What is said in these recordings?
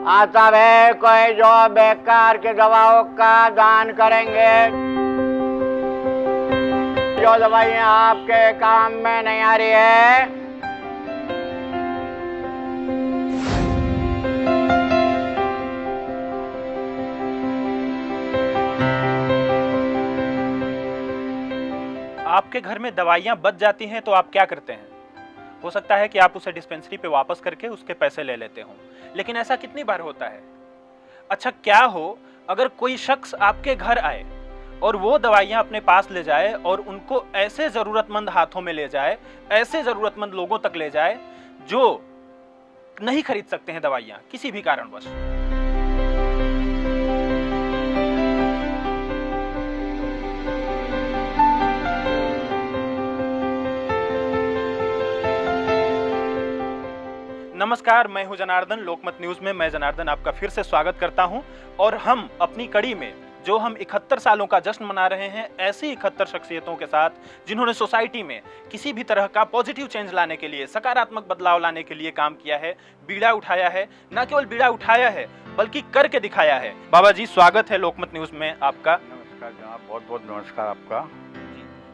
आता है कोई जो बेकार की दवाओं का दान करेंगे, जो दवाइयाँ आपके काम में नहीं आ रही है। आपके घर में दवाइयाँ बच जाती हैं तो आप क्या करते हैं? हो सकता है कि आप उसे डिस्पेंसरी पे वापस करके उसके पैसे ले लेते हो, लेकिन ऐसा कितनी बार होता है? अच्छा, क्या हो अगर कोई शख्स आपके घर आए और वो दवाइयाँ अपने पास ले जाए और उनको ऐसे जरूरतमंद हाथों में ले जाए, ऐसे जरूरतमंद लोगों तक ले जाए जो नहीं खरीद सकते हैं दवाइयाँ किसी भी कारणवश। नमस्कार, मैं हूं जनार्दन। लोकमत न्यूज में मैं जनार्दन आपका फिर से स्वागत करता हूं और हम अपनी कड़ी में जो हम 71 सालों का जश्न मना रहे हैं, ऐसी 71 शख्सियतों के साथ जिन्होंने सोसाइटी में किसी भी तरह का पॉजिटिव चेंज लाने के लिए, सकारात्मक बदलाव लाने के लिए काम किया है, बीड़ा उठाया है। न केवल बीड़ा उठाया है बल्कि करके दिखाया है। बाबा जी, स्वागत है लोकमत न्यूज में आपका। नमस्कार जनाब, बहुत बहुत नमस्कार आपका।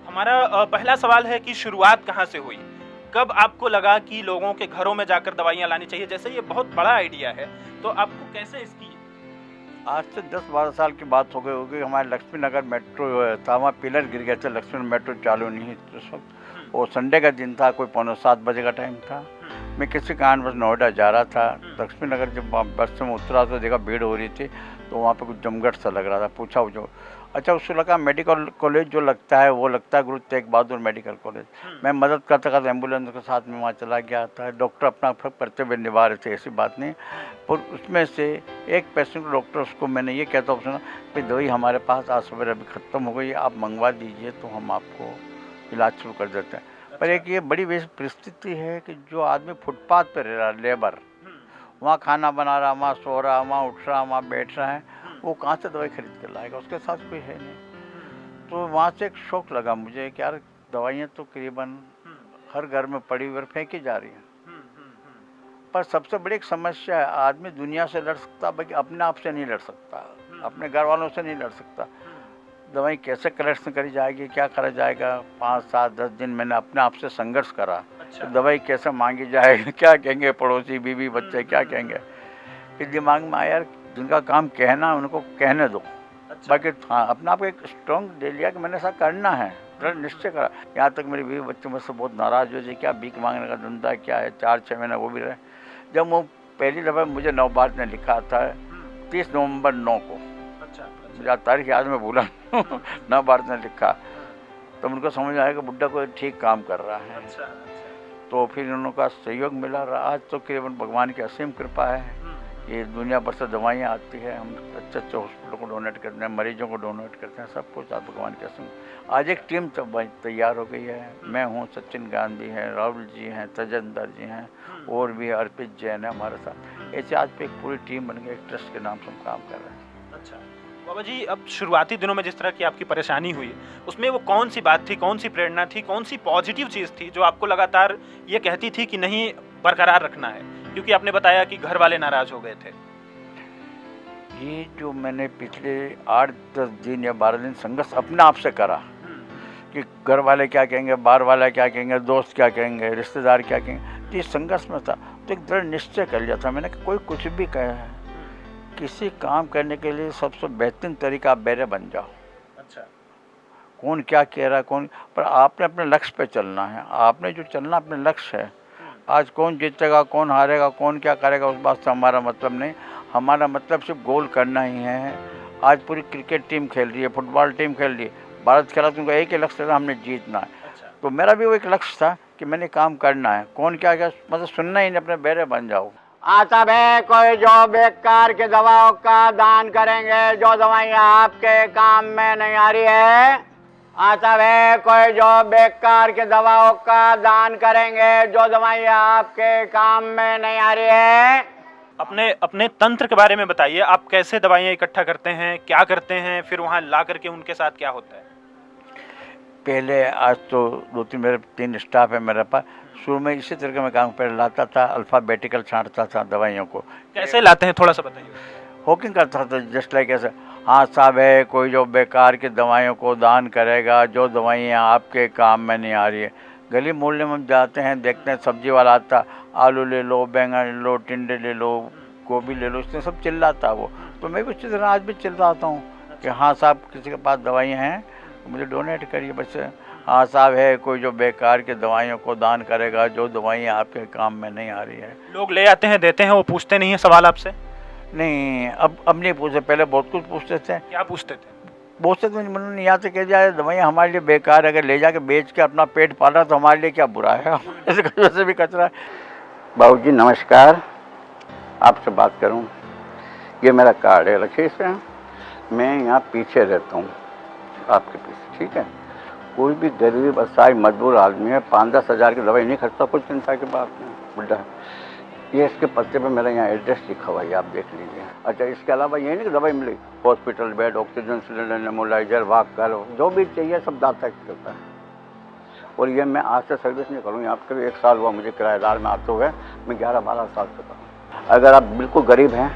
हमारा पहला सवाल है कि शुरुआत कहाँ से हुई? कब आपको लगा कि लोगों के घरों में जाकर दवाइयाँ लानी चाहिए? जैसे ये बहुत बड़ा आइडिया है, तो आपको कैसे इसकी? आज से 10-12 साल की बात हो गई होगी। हमारे लक्ष्मी नगर मेट्रो था, वहाँ पिलर गिर गया था, लक्ष्मी मेट्रो चालू नहीं थी उस वक्त। वो संडे का दिन था, कोई 6:45 का टाइम था। मैं किसी कारणवश नोएडा जा रहा था। लक्ष्मी नगर जब बस से मैं उतरा तो देखा भीड़ हो रही थी, तो वहाँ पे कुछ जमघट सा लग रहा था। पूछा जो, अच्छा उसको लगा मेडिकल कॉलेज जो लगता है वो लगता है गुरु तेग बहादुर मेडिकल कॉलेज। मैं मदद करता करता एम्बुलेंस के साथ में वहाँ चला गया था। डॉक्टर अपना कर्तव्य निभा रहे थे, ऐसी बात नहीं। पर उसमें से एक पेशेंट डॉक्टर, उसको मैंने ये कहता हूँ सुना कि दवाई हमारे पास आज सवेरे अभी ख़त्म हो गई, आप मंगवा दीजिए तो हम आपको इलाज शुरू कर देते हैं। पर एक ये बड़ी परिस्थिति है कि जो आदमी फुटपाथ पर रह रहा, लेबर, वहाँ खाना बना रहा, वहाँ सो रहा, वहाँ उठ रहा, वहाँ बैठ रहा है, वो कहाँ से दवाई खरीद कर लाएगा? उसके साथ कोई है नहीं। तो वहाँ से एक शौक लगा मुझे कि यार दवाइयाँ तो करीबन हर घर में पड़ी हुई और फेंकी जा रही हैं। पर सबसे बड़ी एक समस्या है, आदमी दुनिया से लड़ सकता, बाकी अपने आप से नहीं लड़ सकता, अपने घर वालों से नहीं लड़ सकता। दवाई कैसे कलेक्शन करी जाएगी, क्या करा जाएगा? 5, 7, 10 दिन मैंने अपने आप से संघर्ष करा। अच्छा। तो दवाई कैसे मांगी जाएगी, क्या कहेंगे पड़ोसी, बीवी बच्चे क्या कहेंगे? फिर दिमाग में आया यार, जिनका काम कहना उनको कहने दो। अच्छा। बाकी हाँ, अपने आप को एक स्ट्रॉन्ग दे लिया कि मैंने ऐसा करना है, दृढ़ निश्चय करा। यहाँ तक मेरी बीवी बच्चे मुझसे बहुत नाराज़ हो जाए, क्या भीख मांगने का धंधा क्या है, 4-6 महीने वो भी रहे। जब वो पहली दफ़ा मुझे नवभारत ने लिखा था 30 नवंबर 9 को, मुझे तारीख याद में भूला नवभारत ने लिखा, तो उनको समझ आया कि बुड्ढा कोई ठीक काम कर रहा है। अच्छा। तो फिर उनका सहयोग मिला। आज तो केवल भगवान की असीम कृपा है, ये दुनिया भर से दवाइयाँ आती है, हम अच्छे अच्छे हॉस्पिटल को डोनेट करते हैं, मरीजों को डोनेट करते हैं, सब कुछ आप भगवान के असीम। आज एक टीम तैयार हो गई है। मैं हूँ, सचिन गांधी हैं, राहुल जी हैं, तजेंद्र जी हैं, और भी अर्पित जैन है हमारे साथ। ऐसे आज पे एक पूरी टीम बन गई, एक ट्रस्ट के नाम से हम काम कर रहे हैं। अच्छा बाबा जी, अब शुरुआती दिनों में जिस तरह की आपकी परेशानी हुई, उसमें वो कौन सी बात थी, कौन सी प्रेरणा थी, कौन सी पॉजिटिव चीज़ थी जो आपको लगातार ये कहती थी कि नहीं, बरकरार रखना है? क्योंकि आपने बताया कि घर वाले नाराज हो गए थे। ये जो मैंने पिछले 8-10 दिन या 12 दिन संघर्ष अपने आप से करा कि घर वाले क्या कहेंगे, बाहर वाले क्या कहेंगे, दोस्त क्या कहेंगे, रिश्तेदार क्या कहेंगे, तो इस संघर्ष में था। तो एक दृढ़ निश्चय कर लिया था मैंने कि कोई कुछ भी कहे है, किसी काम करने के लिए सबसे बेहतरीन तरीका आप बैरे बन जाओ। अच्छा। कौन क्या कह रहा है, कौन, पर आपने अपने लक्ष्य पे चलना है। आपने जो चलना अपने लक्ष्य है। आज कौन जीतेगा, कौन हारेगा, कौन क्या करेगा, उस बात से हमारा मतलब नहीं। हमारा मतलब सिर्फ गोल करना ही है। आज पूरी क्रिकेट टीम खेल रही है, फुटबॉल टीम खेल रही है, भारत खेला, तुमको एक ही लक्ष्य था, हमने जीतना है। अच्छा। तो मेरा भी वो एक लक्ष्य था कि मैंने काम करना है, कौन क्या क्या मतलब सुनना ही नहीं, अपने बैरे बन जाओ। आता है कोई जो बेकार की दवाओं का दान करेंगे, जो दवाइयाँ आपके काम में नहीं आ रही है। आता है कोई जो बेकार की दवाओं का दान करेंगे, जो दवाइयाँ आपके काम में नहीं आ रही है। अपने तंत्र के बारे में बताइए, आप कैसे दवाइयाँ इकट्ठा करते हैं, क्या करते हैं, फिर वहाँ ला करके उनके साथ क्या होता है? पहले आज तो 2-3 मेरे 3 स्टाफ है मेरे पास, शुरू में इसी तरह का मैं काम पहले लाता था, अल्फ़ाबेटिकल छांटता था दवाइयों को। कैसे लाते हैं थोड़ा सा बताइए। हॉकिंग करता था, जस्ट लाइक ऐसे, हाँ साहब है कोई जो बेकार की दवाइयों को दान करेगा, जो दवाइयाँ आपके काम में नहीं आ रही है। गली मोहल्ले में हम जाते हैं, देखते हैं सब्जी वाला आता, आलू ले लो, बैंगन ले लो, टिंडे ले लो, गोभी ले लो, इसमें सब चिल्लाता वो। तो मैं भी उसी तरह आज भी चिल्लाता हूँ कि हाँ साहब किसी के पास दवाइयाँ हैं तो मुझे डोनेट करिए। बस हाँ साहब है कोई जो बेकार की दवाइयों को दान करेगा, जो दवाइयाँ आपके काम में नहीं आ रही है। लोग ले आते हैं, देते हैं, वो पूछते नहीं है सवाल आपसे? नहीं, अब नहीं पूछते, पहले बहुत कुछ पूछते थे। क्या पूछते थे? बहुत से तो उन्होंने यहाँ से कह दिया दवाइयाँ हमारे लिए बेकार है, अगर ले जाके बेच के अपना पेट पालना तो हमारे लिए क्या बुरा है, ऐसे वैसे भी कचरा है। बाबूजी नमस्कार, आपसे बात करूं, ये मेरा कार्ड है, रखिए इसे। मैं यहाँ पीछे रहता हूँ, आपके पीछे, ठीक है। कोई भी गरीब असहाय मजबूर आदमी है 5-10 हज़ार की दवाई नहीं खर्चता, कुछ चिंता की बात नहीं, बुढ़ा है। ये इसके पत्ते पे मेरा यहाँ एड्रेस लिखा हुआ है, आप देख लीजिए। अच्छा, इसके अलावा ये नहीं कि दवाई मिली, hospital bed, oxygen cylinder, nebuliser, walker, जो भी चाहिए सब दाता करता है। और ये मैं आज से सर्विस नहीं करूँ, यहाँ पर 1 साल हुआ मुझे किराएदार में आते हुए, मैं 11-12 साल से करूँ। अगर आप बिल्कुल गरीब हैं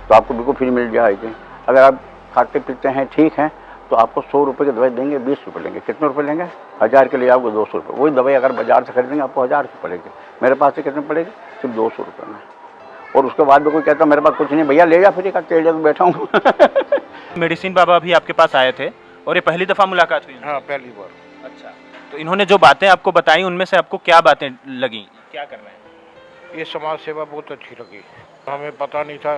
तो आपको बिल्कुल फ्री मिल जाएगी। अगर आप खाते पीते हैं ठीक है तो आपको 100 रुपये की दवाई देंगे, 20 रुपये लेंगे। कितने रुपये लेंगे? 1000 के लिए आपको 200 रुपये। वही दवाई अगर बाजार से खरीदेंगे आपको 1000 की पड़ेगी, मेरे पास से कितने पड़ेगी? सिर्फ 200 रुपये में। और उसके बाद भी कोई कहता मेरे पास कुछ नहीं, भैया ले जा फ्री का, तेल तो बैठा हूँ। मेडिसिन बाबा भी आपके पास आए थे और ये पहली दफ़ा मुलाकात हुई? हाँ, पहली बार। अच्छा, तो इन्होंने जो बातें आपको बताई उनमें से आपको क्या बातें लगी, क्या कर रहे हैं? ये समाज सेवा बहुत अच्छी लगी, हमें पता नहीं था।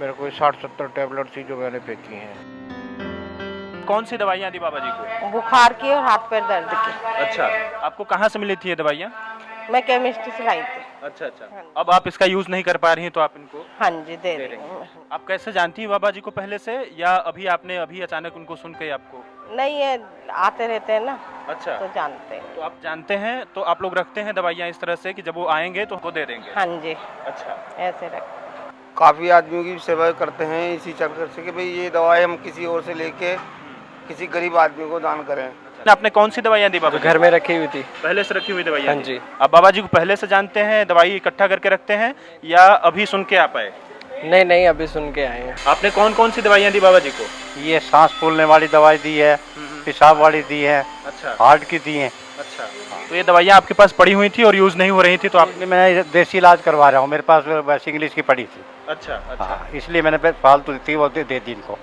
मेरे को 60-70 टैबलेट थी जो मैंने फेंकी हैं। कौन सी दवाइयाँ दी बाबा जी को? बुखार की और हाथ पैर दर्द की। अच्छा, आपको कहाँ से मिली थी ये दवाइयाँ? मैं केमिस्ट्री से लाई थी। अच्छा अच्छा, अब आप इसका यूज नहीं कर पा रही हैं तो आप इनको हाँ जी दे रही हूँ। आप कैसे जानती हैं बाबा जी को पहले से, या अभी आपने अभी अचानक उनको सुन के आपको? नहीं, ये आते रहते हैं ना, अच्छा, तो जानते हैं। तो आप जानते हैं, तो आप लोग रखते हैं दवाइयाँ इस तरह से कि जब वो आएंगे तो उनको दे देंगे? हाँ जी, अच्छा, ऐसे रखते। काफ़ी आदमियों की सेवा करते हैं इसी चक्कर से कि भाई ये दवाई हम किसी और से लेके किसी गरीब आदमी को दान करें। आपने कौन सी दवाइयाँ दी बाबा जी? घर में रखी हुई थी, पहले से रखी हुई दवाइयाँ? हाँ जी। आप बाबा जी को पहले से जानते हैं, दवाई इकट्ठा करके रखते हैं, या अभी सुन के आप आए? नहीं, अभी सुन के आए हैं। आपने कौन कौन सी दवाइयाँ दी बाबा जी को? ये सांस फूलने वाली दवाई दी है, पेशाब वाली दी है, अच्छा हार्ट की दी है। अच्छा, तो ये दवाइयाँ आपके पास पड़ी हुई थी और यूज नहीं हो रही थी, तो आप? मैं देसी इलाज करवा रहा हूँ, मेरे पास वैसे इंग्लिश की पड़ी थी। अच्छा अच्छा, हाँ, इसलिए मैंने फालतू थी वो दे दी इनको।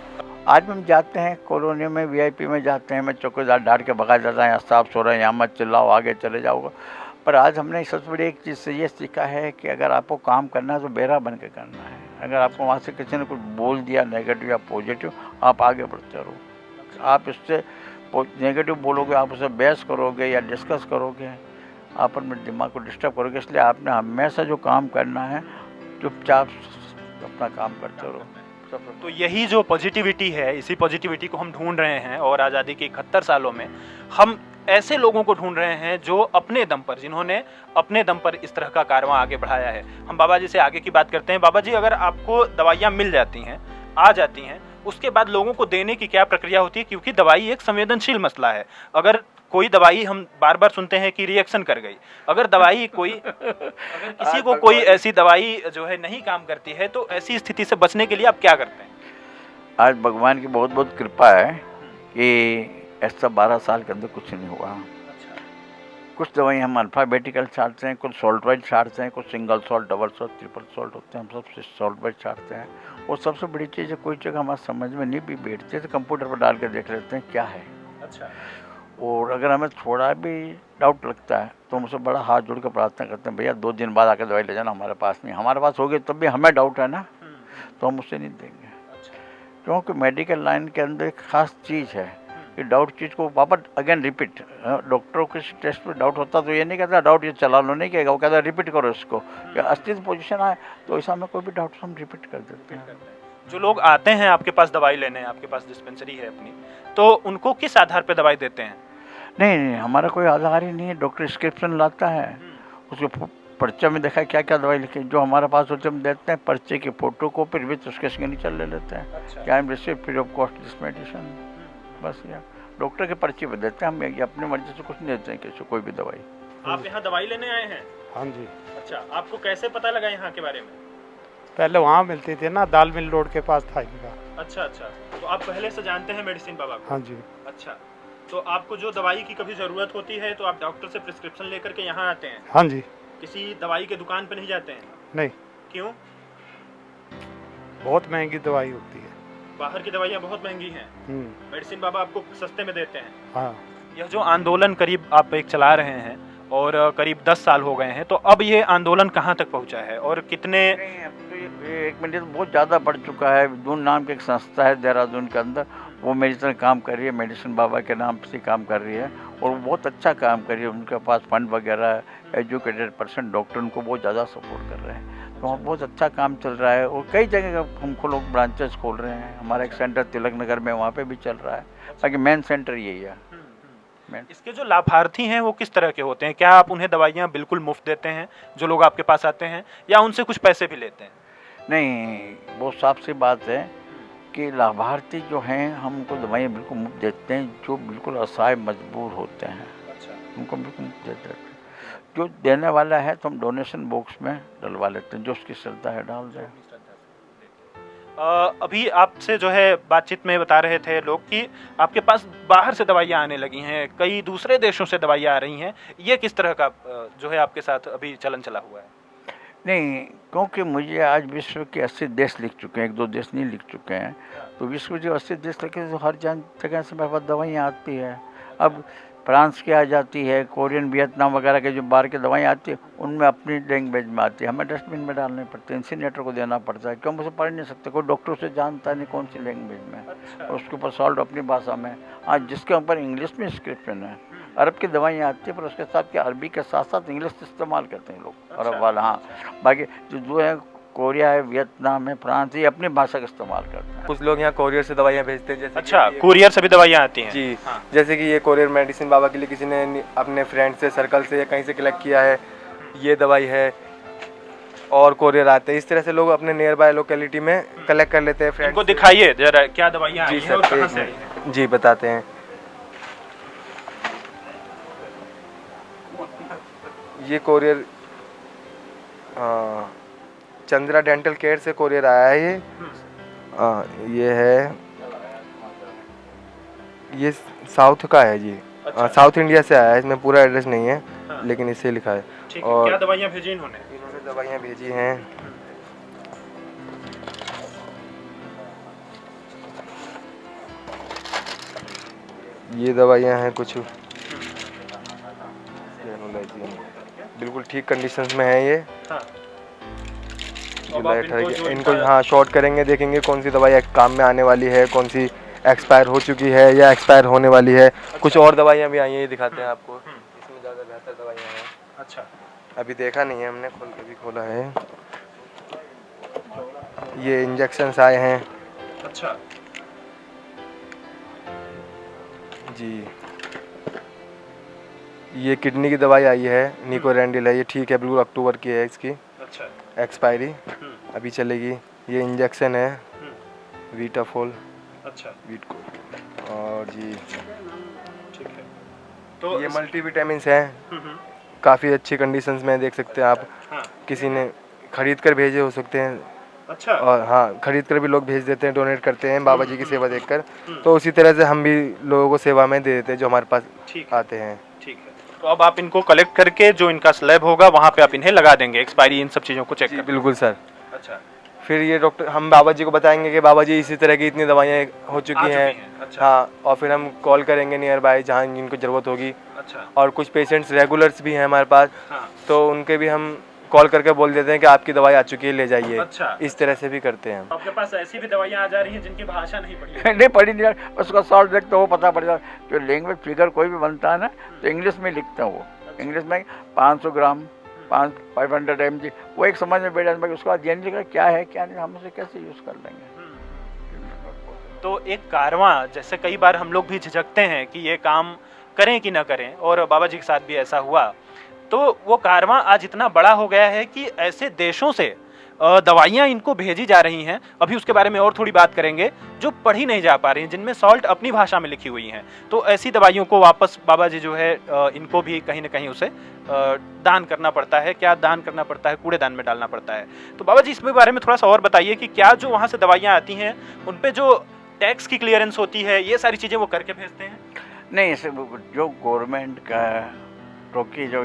आज हम जाते हैं कॉलोनी में, वीआईपी में जाते हैं, मैं चौकीदार डांट के भगा जाता है, यहाँ साफ सो रहे हैं, यहाँ मत चिल्लाओ, आगे चले जाओगे। पर आज हमने सबसे बड़ी एक चीज़ से ये सीखा है कि अगर आपको काम करना है तो बेरा बन के करना है। अगर आपको वहाँ से किसी ने कुछ बोल दिया नेगेटिव या पॉजिटिव, आप आगे बढ़ते रहो। आप इससे नेगेटिव बोलोगे, आप उससे बहस करोगे या डिस्कस करोगे, आप अपने दिमाग को डिस्टर्ब करोगे। इसलिए आपने हमेशा जो काम करना है चुपचाप अपना काम करते रहो। तो यही जो पॉजिटिविटी है, इसी पॉजिटिविटी को हम ढूंढ रहे हैं, और आज़ादी के 71 सालों में हम ऐसे लोगों को ढूंढ रहे हैं जो अपने दम पर, जिन्होंने अपने दम पर इस तरह का कारवां आगे बढ़ाया है। हम बाबा जी से आगे की बात करते हैं। बाबा जी, अगर आपको दवाइयाँ मिल जाती हैं, आ जाती हैं, उसके बाद लोगों को देने की क्या प्रक्रिया होती है? क्योंकि दवाई एक संवेदनशील मसला है। अगर कोई दवाई, हम बार बार सुनते हैं कि रिएक्शन कर गई, अगर दवाई कोई अगर किसी को कोई ऐसी दवाई जो है नहीं काम करती है, तो ऐसी स्थिति से बचने के लिए आप क्या करते हैं? आज भगवान की बहुत बहुत कृपा है कि ऐसा 12 साल के अंदर कुछ नहीं हुआ। कुछ दवाई हम अल्फ़ाबेटिकल छांटते हैं, कुछ सॉल्ट वाइज छांटते हैं, कुछ single salt, double salt, triple salt होते हैं, हम सब सॉल्ट वाइज छांटते हैं। और सबसे बड़ी चीज़ है, कोई जगह हमारे समझ में नहीं भी बैठती तो कंप्यूटर पर डाल के देख लेते हैं क्या है। अच्छा, और अगर हमें थोड़ा भी डाउट लगता है तो हम उससे बड़ा हाथ जोड़ कर प्रार्थना करते हैं, भैया 2 दिन बाद आकर दवाई ले जाना, हमारे पास नहीं। हमारे पास होगी तब भी हमें डाउट है ना, तो हम उससे नहीं देंगे। क्योंकि मेडिकल लाइन के अंदर एक ख़ास चीज़ है कि डाउट चीज़ को वापस अगेन रिपीट। डॉक्टरों के टेस्ट पे डाउट होता तो ये नहीं कहता डाउट ये चला लो, नहीं कहेगा, वो कहता रिपीट करो इसको, कि अस्तित्व पोजीशन आए तो ऐसा में कोई भी डाउट हम रिपीट कर देते हैं। जो लोग आते हैं आपके पास दवाई लेने, आपके पास डिस्पेंसरी है अपनी, तो उनको किस आधार पर दवाई देते हैं? नहीं, हमारा कोई आधार ही नहीं है। डॉक्टर प्रिस्क्रिप्शन लाता है, उसके पर्चे में देखा क्या क्या दवाई लिखी, जो हमारे पास होते हम देते हैं, पर्चे की फोटो कॉपी विथ उसके सिग्नेचर ले लेते हैं। अच्छा। क्या हम receive free of cost this medicine, बस यार डॉक्टर के पर्ची पर देते हैं हम, अपनी मर्जी से कुछ नहीं देते हैं किसी कोई भी दवाई। आप यहाँ दवाई लेने आए हैं? हाँ जी। अच्छा, आपको कैसे पता लगा यहाँ के बारे में? पहले वहाँ मिलती थी ना, दाल मिल रोड के पास था इनका। अच्छा अच्छा, तो आप पहले से जानते हैं मेडिसिन बाबा को? हाँ जी। अच्छा, तो आपको जो दवाई की कभी ज़रूरत होती है तो आप डॉक्टर से प्रिस्क्रिप्शन लेकर के यहाँ आते हैं? हाँ जी। किसी दवाई के दुकान पे नहीं जाते हैं? नहीं, क्यों? बहुत महंगी दवाई होती है। बाहर की दवाइयाँ बहुत महंगी हैं, मेडिसिन बाबा आपको सस्ते में देते हैं। हाँ। यह जो आंदोलन करीब आप एक चला रहे हैं और करीब 10 साल हो गए हैं, तो अब ये आंदोलन कहाँ तक पहुँचा है और कितने? अब तो ये 1 मिनट बहुत ज़्यादा बढ़ चुका है। दून नाम की एक संस्था है देहरादून के अंदर, वो मेरी तरह काम कर रही है, मेडिसिन बाबा के नाम से काम कर रही है और वो बहुत अच्छा काम कर रही है। उनके पास फंड वगैरह, एजुकेटेड पर्सन डॉक्टर उनको बहुत ज़्यादा सपोर्ट कर रहे हैं, तो वहाँ बहुत अच्छा काम चल रहा है। और कई जगह हमको लोग ब्रांचेस खोल रहे हैं। हमारा एक सेंटर तिलक नगर में, वहाँ पे भी चल रहा है। बाकी मेन सेंटर यही है। इसके जो लाभार्थी हैं वो किस तरह के होते हैं? क्या आप उन्हें दवाइयाँ बिल्कुल मुफ्त देते हैं जो लोग आपके पास आते हैं, या उनसे कुछ पैसे भी लेते हैं? नहीं, बहुत साफ सी बात है कि लाभार्थी जो हैं हम उनको दवाइयाँ बिल्कुल मुफ्त देते हैं, जो बिल्कुल असहाय मजबूर होते हैं। अच्छा। उनको बिल्कुल मुफ्त देते हैं। जो देने वाला है तो हम डोनेशन बॉक्स में डलवा लेते हैं, जो उसकी श्रद्धा है डाल दें। अभी आपसे जो है बातचीत में बता रहे थे लोग कि आपके पास बाहर से दवाइयाँ आने लगी हैं, कई दूसरे देशों से दवाइयाँ आ रही हैं। ये किस तरह का जो है आपके साथ अभी चलन चला हुआ है? नहीं, क्योंकि मुझे आज विश्व के 80 देश लिख चुके हैं, 1-2 देश नहीं लिख चुके हैं, तो विश्व के 80 देश लिखे तो हर जगह से मेरे पास दवाइयाँ आती है। अब फ्रांस की आ जाती है, कोरियन, वियतनाम वगैरह के जो बाहर की दवाइयाँ आती है उनमें अपनी लैंग्वेज में आती है, हमें डस्टबिन में डालने पड़ते हैं, इंसिनेटर को देना पड़ता है, क्यों हम उसे पढ़ नहीं सकते। कोई डॉक्टर उसे जानता नहीं कौन सी लैंग्वेज में। अच्छा। और उसके ऊपर सॉल्ट अपनी भाषा में। आज जिसके ऊपर इंग्लिश में इंस्क्रिप्शन है, अरब की दवाइयाँ आती है, पर उसके साथ क्या अरबी के साथ साथ इंग्लिश इस्तेमाल करते हैं लोग। अच्छा। अरब वाला, हाँ। बाकी जो है कोरिया है, वियतनाम है, फ्रांस, ये अपनी भाषा का इस्तेमाल करते हैं। कुछ लोग यहाँ कोरियर से दवाइयाँ भेजते हैं, जैसे अच्छा, कोरियर से भी दवाइयाँ आती हैं? जी। हाँ। जैसे कि ये कोरियर मेडिसिन बाबा के लिए किसी ने अपने फ्रेंड से, सर्कल से या कहीं से कलेक्ट किया है, ये दवाई है, और कोरियर आते हैं। इस तरह से लोग अपने नियर बाय लोकेलिटी में कलेक्ट कर लेते हैं। फ्रेंड को दिखाइए जरा क्या दवाइयाँ जी सर, जी बताते हैं। ये कोरियर चंद्रा डेंटल केयर से कोरियर आया है। ये है, ये साउथ का है जी। अच्छा। साउथ इंडिया से आया है, इसमें पूरा एड्रेस नहीं है। हाँ। लेकिन इससे लिखा है। और क्या दवाइयाँ भेजी इन्होंने दवाइयाँ भेजी हैं। ये दवाइयाँ हैं कुछ बिल्कुल ठीक कंडीशंस में है ये। हाँ। इनको हाँ शॉर्ट करेंगे, देखेंगे कौन सी दवाई काम में आने वाली है, कौन सी एक्सपायर हो चुकी है या एक्सपायर होने वाली है। कुछ और दवाइयाँ भी आई हैं, ये दिखाते हैं आपको। इसमें ज़्यादा बेहतर दवाइयाँ हैं। अच्छा, अभी देखा नहीं है हमने, खोल के भी खोला है। ये इंजेक्शंस आए हैं। अच्छा जी। ये किडनी की दवाई आई है, निकोरेंडिल है, ये ठीक है, बिल्कुल अक्टूबर की है इसकी। अच्छा। एक्सपायरी अभी चलेगी। ये इंजेक्शन है वीटाफोल। अच्छा। वीटकोल। और जी ठीक है। तो ये मल्टीविटामिन्स हैं, काफ़ी अच्छी कंडीशंस में देख सकते हैं आप। हाँ। किसी ने खरीद कर भेजे हो सकते हैं। अच्छा। और हाँ, खरीद कर भी लोग भेज देते हैं, डोनेट करते हैं बाबा जी की सेवा देखकर। तो उसी तरह से हम भी लोगों को सेवा में दे देते हैं जो हमारे पास आते हैं। ठीक है, तो अब आप इनको कलेक्ट करके जो इनका स्लैब होगा वहाँ पे आप इन्हें लगा देंगे, एक्सपायरी इन सब चीज़ों को चेक कर। बिल्कुल सर। अच्छा, फिर ये डॉक्टर हम बाबा जी को बताएंगे कि बाबा जी इसी तरह की इतनी दवाइयाँ हो चुकी हैं। अच्छा। हाँ, और फिर हम कॉल करेंगे नियर बाय जहाँ इनको ज़रूरत होगी। अच्छा। और कुछ पेशेंट्स रेगुलर्स भी हैं हमारे पास। हाँ। तो उनके भी हम कॉल करके बोल देते हैं कि आपकी दवाई आ चुकी है, ले जाइए। अच्छा। इस तरह से भी करते हैं हम। आपके पास ऐसी भी दवाइयाँ आ जा रही हैं जिनकी भाषा नहीं पड़ी नहीं पढ़ी नहीं, उसका सॉल्ट देख तो वो पता पड़ जाता। जो लैंग्वेज फिगर कोई भी बनता है ना, तो इंग्लिश में लिखता हूँ वो। इंग्लिश में 500 ग्राम 500 mg, वो एक समझ में बैठ जाता है। उसके बाद जनरली का क्या है क्या नहीं, हम उसे कैसे यूज़ कर लेंगे। तो एक कारवां, जैसे कई बार हम लोग भी झिझकते हैं कि ये काम करें कि ना करें, और बाबा जी के साथ भी ऐसा हुआ, तो वो कारवां आज इतना बड़ा हो गया है कि ऐसे देशों से दवाइयाँ इनको भेजी जा रही हैं, अभी उसके बारे में और थोड़ी बात करेंगे, जो पढ़ी नहीं जा पा रही हैं, जिनमें सॉल्ट अपनी भाषा में लिखी हुई हैं। तो ऐसी दवाइयों को वापस बाबा जी जो है इनको भी कहीं ना कहीं उसे दान करना पड़ता है। क्या दान करना पड़ता है? कूड़ेदान में डालना पड़ता है। तो बाबा जी इसमें बारे में थोड़ा सा और बताइए कि क्या जो वहाँ से दवाइयाँ आती हैं उन पे जो टैक्स की क्लियरेंस होती है, ये सारी चीज़ें वो करके भेजते हैं? नहीं, इसे जो गवर्नमेंट का टोकी जो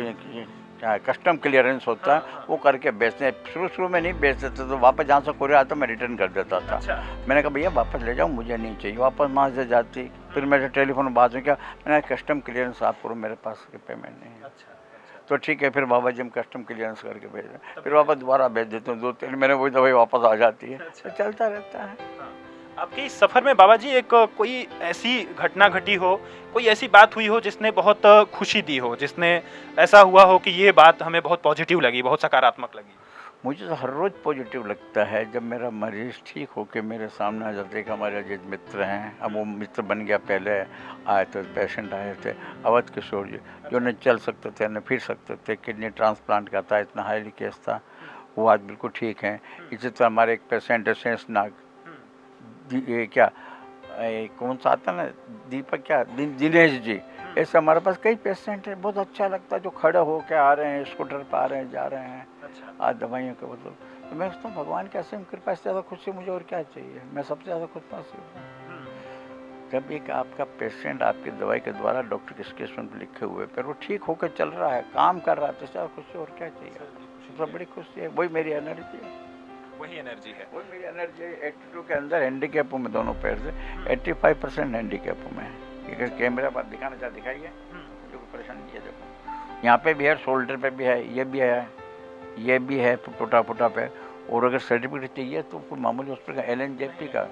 क्या कस्टम क्लियरेंस होता है वो करके बेचते हैं। शुरू में नहीं बेचते थे, तो वापस जहाँ से कोरियर आता मैं रिटर्न कर देता था। मैंने कहा भैया वापस ले जाओ, मुझे नहीं चाहिए। वापस वहाँ से जाती, फिर मेरे टेलीफोन में बात हुई, क्या मैंने कस्टम क्लियरेंस आप करो, मेरे पास पेमेंट नहीं है। तो ठीक है, फिर बाबा जी हम कस्टम क्लियरेंस करके भेज रहे हैं, फिर वापस दोबारा भेज देते हैं, 2-3 महीने वही दवाई वापस आ जाती है। तो चलता रहता है। आपके इस सफ़र में बाबा जी एक कोई ऐसी घटना घटी हो, कोई ऐसी बात हुई हो जिसने बहुत खुशी दी हो, जिसने ऐसा हुआ हो कि ये बात हमें बहुत पॉजिटिव लगी, बहुत सकारात्मक लगी? मुझे तो हर रोज़ पॉजिटिव लगता है जब मेरा मरीज़ ठीक होकर मेरे सामने आ जाते हैं। कि हमारे अजीत मित्र हैं, अब वो मित्र बन गया। पहले आए थे पेशेंट आए थे अवध किशोर जी, जो न चल सकते थे न फिर सकते थे, किडनी ट्रांसप्लांट का था, इतना हाईली केस था, वो आज बिल्कुल ठीक हैं। इसी तरह हमारे एक पेशेंट है शेषनाग, ये क्या कौन सा आता ना, दीपक क्या दिनेश जी। ऐसे हमारे पास कई पेशेंट हैं। बहुत अच्छा लगता है जो खड़े हो के आ रहे हैं, स्कूटर पर आ रहे हैं, जा रहे हैं आज दवाइयों के बदले। तो मैं सोचता हूँ भगवान की असीम कृपा से ज़्यादा खुशी मुझे और क्या चाहिए। मैं सबसे ज़्यादा खुश नसीब हूँ जब एक आपका पेशेंट आपकी दवाई के द्वारा डॉक्टर के स्केचमेंट पर लिखे हुए पर वो ठीक होकर चल रहा है, काम कर रहा है, तो ज़्यादा खुशी और क्या चाहिए। सबसे बड़ी खुशी है, वही मेरी एनर्जी है। वही एनर्जी है, वही मेरी एनर्जी है। 82 के अंदर हैंडीकैप हूँ मैं दोनों पैर से, 85% हैंडीकैप हूँ मैं। अगर कैमरा पर दिखाना चाहे दिखाइए, मुझे कोई परेशानी नहीं है। देखो यहाँ पे भी है, शोल्डर पे भी है, ये भी है टूटा फूटा पैर। और अगर सर्टिफिकेट चाहिए तो कोई मामूली हॉस्पिटल का LNJP का,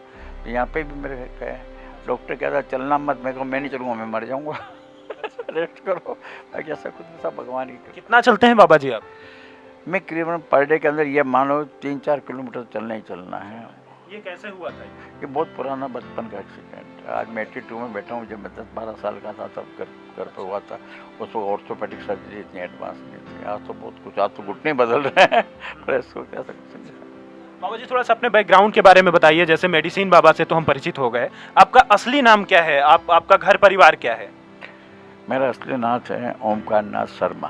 तो यहाँ पे भी मेरे है। डॉक्टर कहता है चलना मत, मैं कहूँ मैं नहीं चलूँगा, मैं मर जाऊँगा। रेस्ट करो, बाकी ऐसा कुछ नहीं, सब भगवान की। कितना चलते हैं बाबा जी आप? मैं करीबन पर डे के अंदर ये मान लो 3-4 किलोमीटर चलना ही चलना है। ये कैसे हुआ था? ये बहुत पुराना बचपन का एक्सीडेंट है। आज मैं 82 में बैठा हूँ, जब मैं 10-12 साल का था तब घर पर हुआ था। उस वक्त ऑर्थोपेडिक सर्जरी इतनी एडवांस नहीं थी। आज तो बहुत कुछ, आज तो घुटने बदल रहे हैं, पर इसको क्या सकते हैं। बाबा जी थोड़ा सा अपने बैकग्राउंड के बारे में बताइए। जैसे मेडिसिन बाबा से तो हम परिचित हो गए, आपका असली नाम क्या है? आपका घर परिवार क्या है? मेरा असली नाम है ओमकार नाथ शर्मा,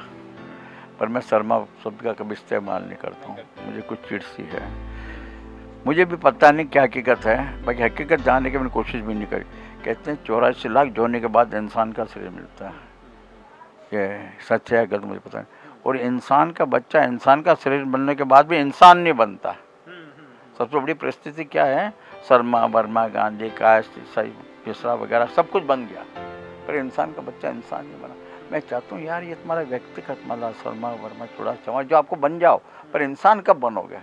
पर मैं शर्मा शब्द का कभी इस्तेमाल नहीं करता हूँ। मुझे कुछ चिढ़ सी है, मुझे भी पता नहीं क्या हकीकत है, बाकी हकीकत जानने की मैंने कोशिश भी नहीं करी। कहते हैं 84 लाख जोड़ने के बाद इंसान का शरीर मिलता है। ये सच है गलत मुझे पता नहीं। और इंसान का बच्चा इंसान का शरीर बनने के बाद भी इंसान नहीं बनता। सबसे बड़ी परिस्थिति क्या है, शर्मा वर्मा गांधी काश मिश्रा वगैरह सब कुछ बन गया, पर इंसान का बच्चा इंसान नहीं बना। मैं चाहता हूँ यार ये तुम्हारा व्यक्तिगत मतलब शर्मा वर्मा चूड़ा चमा जो आपको बन जाओ, पर इंसान कब बनोगे।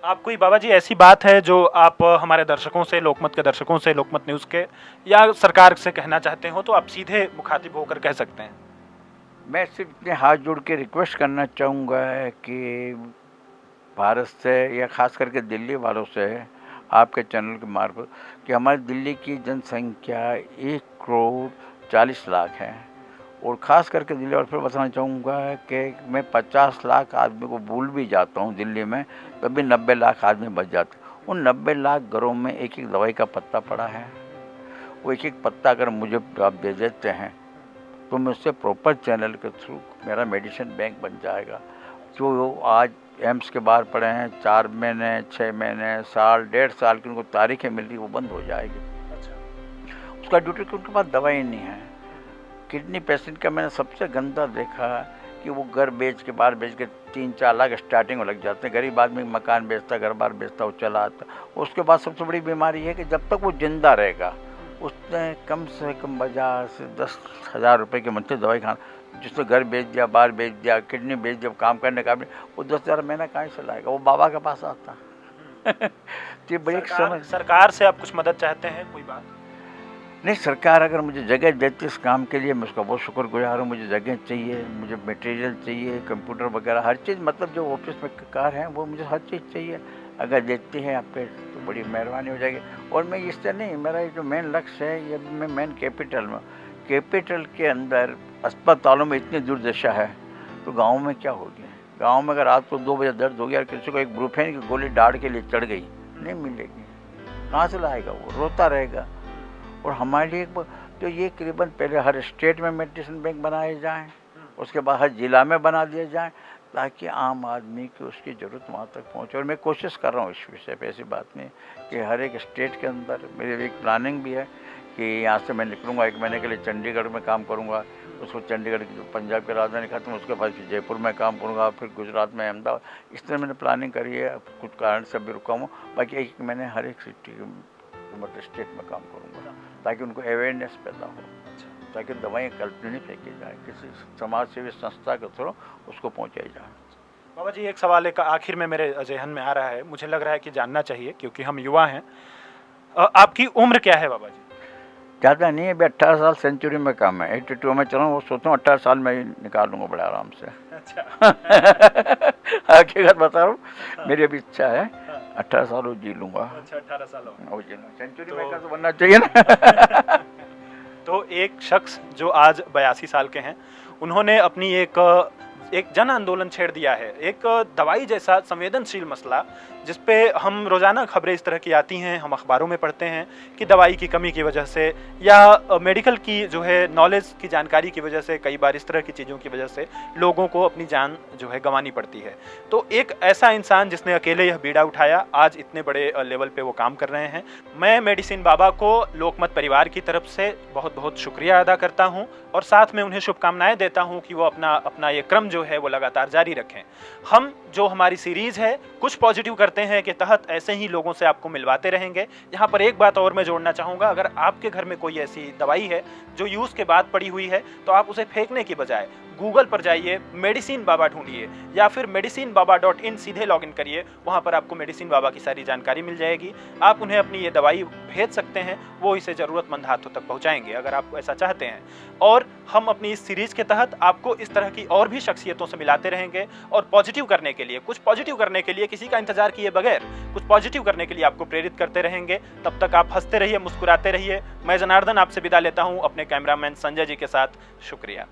आप कोई बाबा जी ऐसी बात है जो आप हमारे दर्शकों से, लोकमत के दर्शकों से, लोकमत न्यूज़ के या सरकार से कहना चाहते हो तो आप सीधे मुखातिब होकर कह सकते हैं। मैं सिर्फ इतने हाथ जोड़ के रिक्वेस्ट करना चाहूँगा कि भारत से या ख़ास करके दिल्ली वालों से आपके चैनल के मार्फत कि हमारी दिल्ली की जनसंख्या 1,40,00,000 है। और ख़ास करके दिल्ली, और फिर बताना चाहूँगा कि मैं 50 लाख आदमी को भूल भी जाता हूँ दिल्ली में, तभी 90 लाख आदमी बच जाते। उन 90 लाख घरों में एक एक दवाई का पत्ता पड़ा है। वो एक एक पत्ता अगर मुझे आप दे देते हैं तो मैं उससे प्रॉपर चैनल के थ्रू मेरा मेडिसिन बैंक बन जाएगा। जो आज एम्स के बाहर पड़े हैं 4 महीने, 6 महीने, साल, 1.5 साल की उनको तारीखें मिल रही, वो बंद हो जाएगी। उसका ड्यूटी कि उनके पास दवाई नहीं है। किडनी पेशेंट का मैंने सबसे गंदा देखा कि वो घर बेच के बाहर बेच के 3-4 लाख स्टार्टिंग में लग जाते हैं। गरीब आदमी मकान बेचता, घर बार बेचता, वो चला आता। उसके बाद सबसे बड़ी बीमारी है कि जब तक वो जिंदा रहेगा उसने कम से कम बाजार से 10,000 रुपये की मंथली दवाई खाना। जिसने घर बेच दिया, बाहर बेच दिया, किडनी बेच दिया, काम करने का भी, वो 10,000 महीना कहाँ से लाएगा। वो बाबा के पास आता। तो बड़ी सरकार से आप कुछ मदद चाहते हैं? कोई बात नहीं, सरकार अगर मुझे जगह देती इस काम के लिए मैं उसका बहुत शुक्रगुजार हूँ। मुझे जगह चाहिए, मुझे मटेरियल चाहिए, कंप्यूटर वगैरह हर चीज़, मतलब जो ऑफिस में कार है वो मुझे हर चीज़ चाहिए। अगर देती है आप पे तो बड़ी मेहरबानी हो जाएगी। और मैं इससे नहीं, मेरा ये जो मेन लक्ष्य है, ये मैं मेन कैपिटल में, कैपिटल के अंदर अस्पतालों में इतनी दुर्दशा है तो गाँव में क्या होगी। गांव में अगर रात को 2 बजे दर्द हो गया और किसी को एक ब्रूफेन की गोली दाढ़ के लिए चढ़ गई, नहीं मिलेगी, कहाँ से लाएगा, वो रोता रहेगा। और हमारे लिए तो ये करीबन पहले हर स्टेट में मेडिसिन बैंक बनाए जाएं, उसके बाद हर जिला में बना दिए जाएं, ताकि आम आदमी की उसकी ज़रूरत वहाँ तक पहुँचे। और मैं कोशिश कर रहा हूँ इस विषय पे, ऐसी बात नहीं कि हर एक स्टेट के अंदर मेरी एक प्लानिंग भी है कि यहाँ से मैं निकलूँगा 1 महीने के लिए, चंडीगढ़ में काम करूँगा, उसको चंडीगढ़ की जो पंजाब की राजधानी खत्म, उसके बाद फिर जयपुर में काम करूँगा, फिर गुजरात में अहमदाबाद, इस तरह मैंने प्लानिंग करी है। कुछ कारण से अभी रुका हूँ, बाकी 1 महीने हर एक सिटी मतलब स्टेट में काम करूँगा, ताकि उनको अवेयरनेस पैदा हो, ताकि दवाएँ कल्पना नहीं फेंकी जाए, किसी समाज सेवी संस्था के थ्रू उसको पहुँचाई जाए। बाबा जी, एक सवाल एक आखिर में मेरे जहन में आ रहा है, मुझे लग रहा है कि जानना चाहिए क्योंकि हम युवा हैं। आपकी उम्र क्या है बाबा जी? ज़्यादा नहीं है, अभी 18 साल सेंचुरी में काम है, 82 में चला हूँ, वो सोचता हूँ 18 साल में ही निकाल लूँगा बड़े आराम से। अच्छा। हकीकत बता रहा हूँ, मेरी अभी इच्छा है 18 साल वो जी लूँगा। अच्छा, 18 साल हो जी लूँगा, सेंचुरी में का तो बनना चाहिए ना। तो एक शख्स जो आज 82 साल के हैं, उन्होंने अपनी एक जन आंदोलन छेड़ दिया है, एक दवाई जैसा संवेदनशील मसला, जिस पे हम रोज़ाना खबरें इस तरह की आती हैं, हम अखबारों में पढ़ते हैं कि दवाई की कमी की वजह से या मेडिकल की जो है नॉलेज की जानकारी की वजह से कई बार इस तरह की चीज़ों की वजह से लोगों को अपनी जान जो है गंवानी पड़ती है। तो एक ऐसा इंसान जिसने अकेले यह बीड़ा उठाया, आज इतने बड़े लेवल पे वो काम कर रहे हैं। मैं मेडिसिन बाबा को लोकमत परिवार की तरफ से बहुत बहुत शुक्रिया अदा करता हूँ और साथ में उन्हें शुभकामनाएं देता हूँ कि वो अपना ये क्रम जो है वो लगातार जारी रखें। हम जो हमारी सीरीज़ है कुछ पॉजिटिव करते हैं के तहत ऐसे ही लोगों से आपको मिलवाते रहेंगे। यहाँ पर एक बात और मैं जोड़ना चाहूँगा, अगर आपके घर में कोई ऐसी दवाई है जो यूज़ के बाद पड़ी हुई है, तो आप उसे फेंकने की बजाय गूगल पर जाइए, मेडिसिन बाबा ढूंढिए या फिर medicinebaba.in सीधे लॉगिन करिए, वहाँ पर आपको मेडिसिन बाबा की सारी जानकारी मिल जाएगी। आप उन्हें अपनी ये दवाई भेज सकते हैं, वो इसे ज़रूरतमंद हाथों तक पहुँचाएंगे अगर आप ऐसा चाहते हैं। और हम अपनी इस सीरीज़ के तहत आपको इस तरह की और भी शख्सियतों से मिलाते रहेंगे और पॉजिटिव करने के लिए, कुछ पॉजिटिव करने के लिए, किसी का इंतजार किए बगैर कुछ पॉजिटिव करने के लिए आपको प्रेरित करते रहेंगे। तब तक आप हंसते रहिए, मुस्कुराते रहिए। मैं जनार्दन आपसे विदा लेता हूँ अपने कैमरामैन संजय जी के साथ। शुक्रिया।